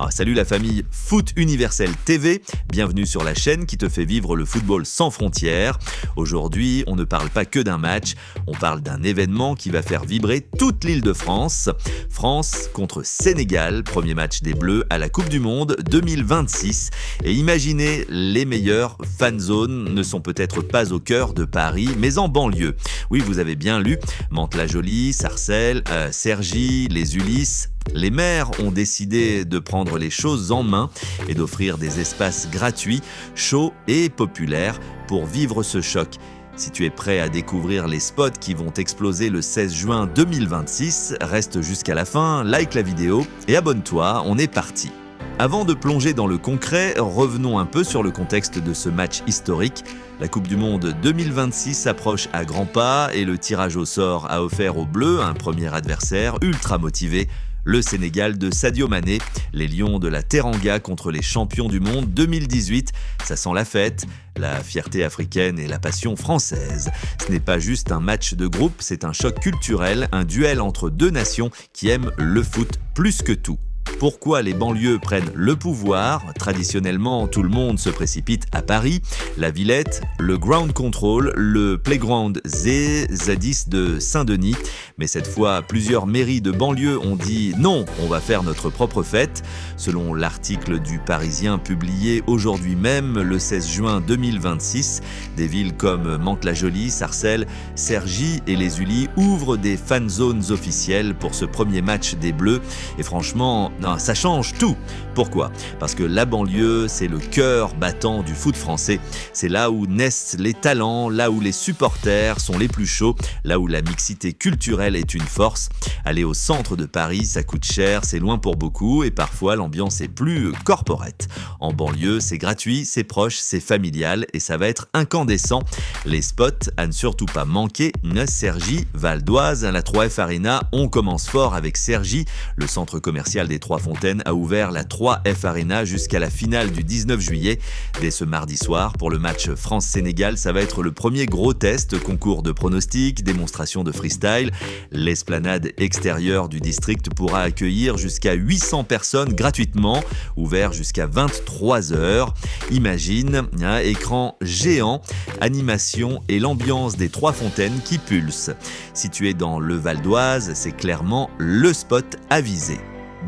Salut la famille Foot Universel TV, bienvenue sur la chaîne qui te fait vivre le football sans frontières. Aujourd'hui, on ne parle pas que d'un match, on parle d'un événement qui va faire vibrer toute l'Île-de-France. France contre Sénégal, premier match des Bleus à la Coupe du Monde 2026. Et imaginez, les meilleurs fan zones ne sont peut-être pas au cœur de Paris, mais en banlieue. Oui, vous avez bien lu, Mantes-la-Jolie, Sarcelles, Cergy, les Ulysses. Les maires ont décidé de prendre les choses en main et d'offrir des espaces gratuits, chauds et populaires pour vivre ce choc. Si tu es prêt à découvrir les spots qui vont exploser le 16 juin 2026, reste jusqu'à la fin, like la vidéo et abonne-toi, on est parti. Avant de plonger dans le concret, revenons un peu sur le contexte de ce match historique. La Coupe du Monde 2026 approche à grands pas et le tirage au sort a offert aux Bleus un premier adversaire ultra motivé, le Sénégal de Sadio Mané, les Lions de la Teranga contre les champions du monde 2018. Ça sent la fête, la fierté africaine et la passion française. Ce n'est pas juste un match de groupe, c'est un choc culturel, un duel entre deux nations qui aiment le foot plus que tout. Pourquoi les banlieues prennent le pouvoir? Traditionnellement, tout le monde se précipite à Paris, la Villette, le Ground Control, le Playground Zadis de Saint-Denis. Mais cette fois, plusieurs mairies de banlieue ont dit non, on va faire notre propre fête. Selon l'article du Parisien publié aujourd'hui même, le 16 juin 2026, des villes comme Mantes-la-Jolie, Sarcelles, Cergy et les Ulysses ouvrent des fan zones officielles pour ce premier match des Bleus. Et franchement, ça change tout. Pourquoi? Parce que la banlieue, c'est le cœur battant du foot français. C'est là où naissent les talents, là où les supporters sont les plus chauds, là où la mixité culturelle est une force. Aller au centre de Paris, ça coûte cher, c'est loin pour beaucoup et parfois l'ambiance est plus corporate. En banlieue, c'est gratuit, c'est proche, c'est familial et ça va être incandescent. Les spots à ne surtout pas manquer, Cergy, Val d'Oise, la 3F Arena. On commence fort avec Cergy. Le centre commercial des Trois-Fontaines a ouvert la 3F Arena jusqu'à la finale du 19 juillet. Dès ce mardi soir, pour le match France-Sénégal, ça va être le premier gros test, concours de pronostics, démonstration de freestyle. L'esplanade extérieure du district pourra accueillir jusqu'à 800 personnes gratuitement, ouvert jusqu'à 23h. Imagine, écran géant, animation et l'ambiance des Trois-Fontaines qui pulse. Situé dans le Val d'Oise, c'est clairement le spot à viser.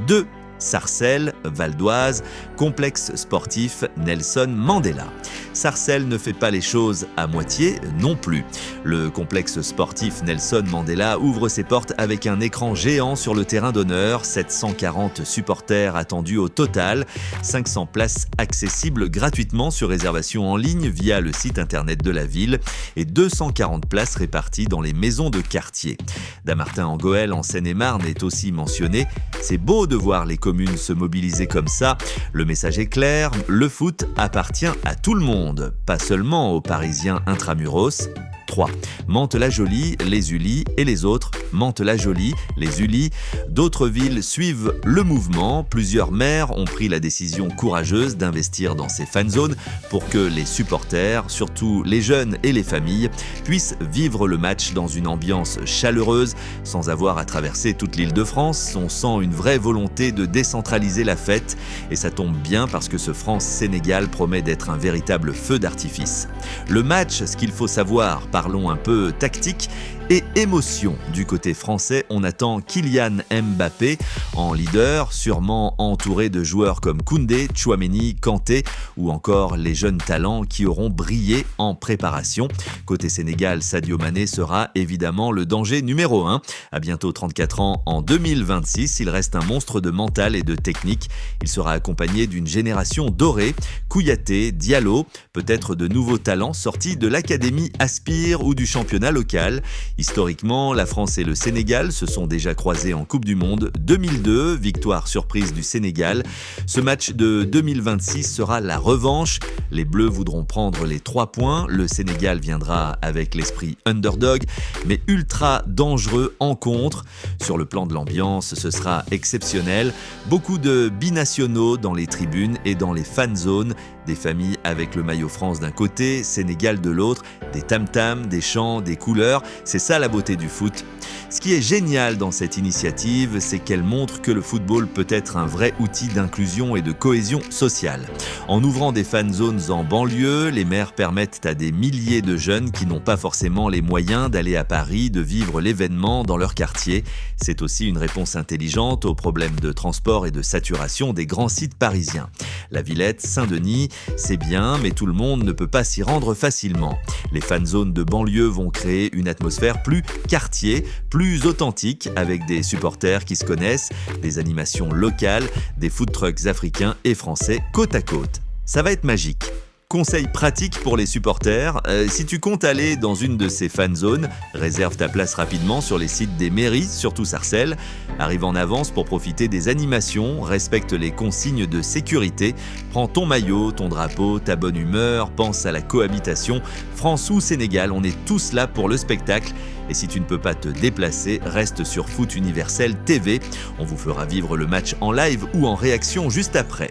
2. Sarcelles, Val d'Oise, complexe sportif Nelson Mandela. Sarcelles ne fait pas les choses à moitié non plus. Le complexe sportif Nelson Mandela ouvre ses portes avec un écran géant sur le terrain d'honneur, 740 supporters attendus au total, 500 places accessibles gratuitement sur réservation en ligne via le site internet de la ville et 240 places réparties dans les maisons de quartier. Dammartin-en-Gohelle en Seine-et-Marne est aussi mentionné. C'est beau de voir les communes se mobiliser comme ça. Le message est clair, le foot appartient à tout le monde, pas seulement aux Parisiens intramuros. 3. Mantes-la-Jolie, les Ulysses et les autres. Mantes-la-Jolie, les Ulysses. D'autres villes suivent le mouvement. Plusieurs maires ont pris la décision courageuse d'investir dans ces fan zones pour que les supporters, surtout les jeunes et les familles, puissent vivre le match dans une ambiance chaleureuse sans avoir à traverser toute l'Île-de-France. On sent une vraie volonté de décentraliser la fête et ça tombe bien parce que ce France-Sénégal promet d'être un véritable feu d'artifice. Le match, ce qu'il faut savoir, parlons un peu tactique et émotion. Du côté français, on attend Kylian Mbappé en leader, sûrement entouré de joueurs comme Koundé, Tchouaméni, Kanté ou encore les jeunes talents qui auront brillé en préparation. Côté Sénégal, Sadio Mané sera évidemment le danger numéro 1. À bientôt 34 ans en 2026, il reste un monstre de mental et de technique. Il sera accompagné d'une génération dorée, Kouyaté, Diallo, peut-être de nouveaux talents sortis de l'académie Aspire ou du championnat local. Historiquement, la France et le Sénégal se sont déjà croisés en Coupe du Monde 2002, victoire surprise du Sénégal. Ce match de 2026 sera la revanche. Les Bleus voudront prendre les 3 points. Le Sénégal viendra avec l'esprit underdog, mais ultra dangereux en contre. Sur le plan de l'ambiance, ce sera exceptionnel. Beaucoup de binationaux dans les tribunes et dans les fan zones. Des familles avec le maillot France d'un côté, Sénégal de l'autre, des tam-tams, des chants, des couleurs. C'est ça la beauté du foot. Ce qui est génial dans cette initiative, c'est qu'elle montre que le football peut être un vrai outil d'inclusion et de cohésion sociale. En ouvrant des fan zones en banlieue, les maires permettent à des milliers de jeunes qui n'ont pas forcément les moyens d'aller à Paris de vivre l'événement dans leur quartier. C'est aussi une réponse intelligente aux problèmes de transport et de saturation des grands sites parisiens. La Villette, Saint-Denis, c'est bien, mais tout le monde ne peut pas s'y rendre facilement. Les fan zones de banlieue vont créer une atmosphère plus quartier, plus authentique, avec des supporters qui se connaissent, des animations locales, des food trucks africains et français côte à côte. Ça va être magique. Conseil pratique pour les supporters, si tu comptes aller dans une de ces fan zones, réserve ta place rapidement sur les sites des mairies, surtout Sarcelles. Arrive en avance pour profiter des animations, respecte les consignes de sécurité, prends ton maillot, ton drapeau, ta bonne humeur, pense à la cohabitation. France ou Sénégal, on est tous là pour le spectacle. Et si tu ne peux pas te déplacer, reste sur Foot Universel TV. On vous fera vivre le match en live ou en réaction juste après.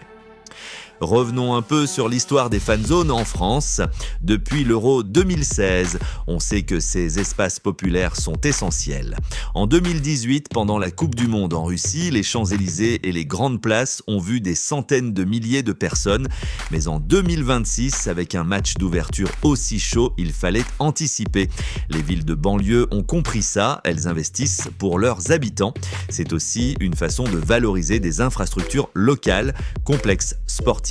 Revenons un peu sur l'histoire des fan zones en France. Depuis l'Euro 2016, on sait que ces espaces populaires sont essentiels. En 2018, pendant la Coupe du Monde en Russie, les Champs-Élysées et les grandes places ont vu des centaines de milliers de personnes. Mais en 2026, avec un match d'ouverture aussi chaud, il fallait anticiper. Les villes de banlieue ont compris ça, elles investissent pour leurs habitants. C'est aussi une façon de valoriser des infrastructures locales, complexes sportifs,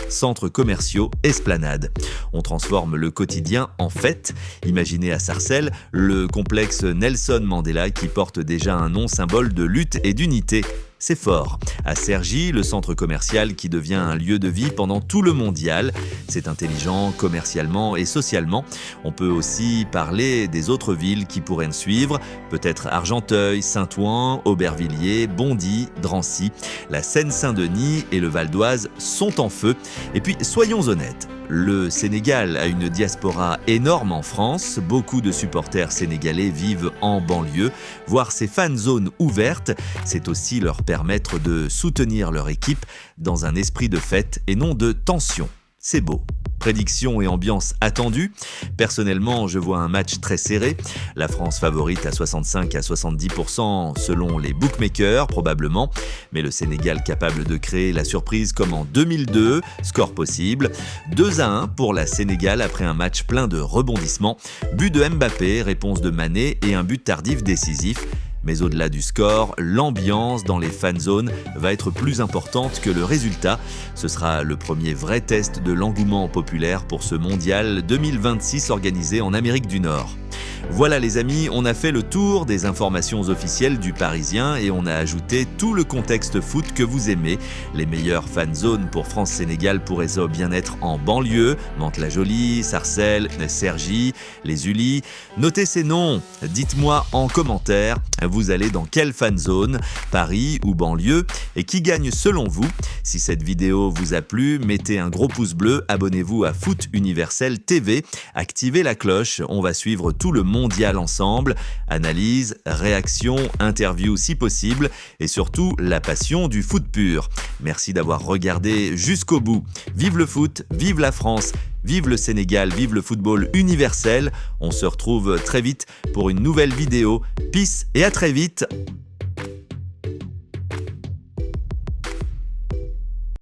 centres commerciaux, esplanades. On transforme le quotidien en fête. Imaginez à Sarcelles le complexe Nelson Mandela qui porte déjà un nom symbole de lutte et d'unité. C'est fort. À Cergy, le centre commercial qui devient un lieu de vie pendant tout le mondial. C'est intelligent commercialement et socialement. On peut aussi parler des autres villes qui pourraient suivre, peut-être Argenteuil, Saint-Ouen, Aubervilliers, Bondy, Drancy. La Seine-Saint-Denis et le Val d'Oise sont en feu. Et puis, soyons honnêtes. Le Sénégal a une diaspora énorme en France. Beaucoup de supporters sénégalais vivent en banlieue. Voir ces fan zones ouvertes, c'est aussi leur permettre de soutenir leur équipe dans un esprit de fête et non de tension. C'est beau. Prédictions et ambiance attendues. Personnellement, je vois un match très serré. La France favorite à 65 à 70% selon les bookmakers, probablement. Mais le Sénégal capable de créer la surprise comme en 2002. Score possible. 2-1 pour la Sénégal après un match plein de rebondissements. But de Mbappé, réponse de Mané et un but tardif décisif. Mais au-delà du score, l'ambiance dans les fan zones va être plus importante que le résultat. Ce sera le premier vrai test de l'engouement populaire pour ce mondial 2026 organisé en Amérique du Nord. Voilà les amis, on a fait le tour des informations officielles du Parisien et on a ajouté tout le contexte foot que vous aimez. Les meilleures fan zones pour France-Sénégal pourraient bien être en banlieue, Mantes-la-Jolie, Sarcelles, Cergy, les Ulis. Notez ces noms, dites-moi en commentaire, vous allez dans quelle fan zone, Paris ou banlieue, et qui gagne selon vous. Si cette vidéo vous a plu, mettez un gros pouce bleu, abonnez-vous à Foot Universel TV, activez la cloche, on va suivre tout le mondial ensemble, analyse, réaction, interview si possible et surtout la passion du foot pur. Merci d'avoir regardé jusqu'au bout. Vive le foot, vive la France, vive le Sénégal, vive le football universel. On se retrouve très vite pour une nouvelle vidéo. Peace et à très vite.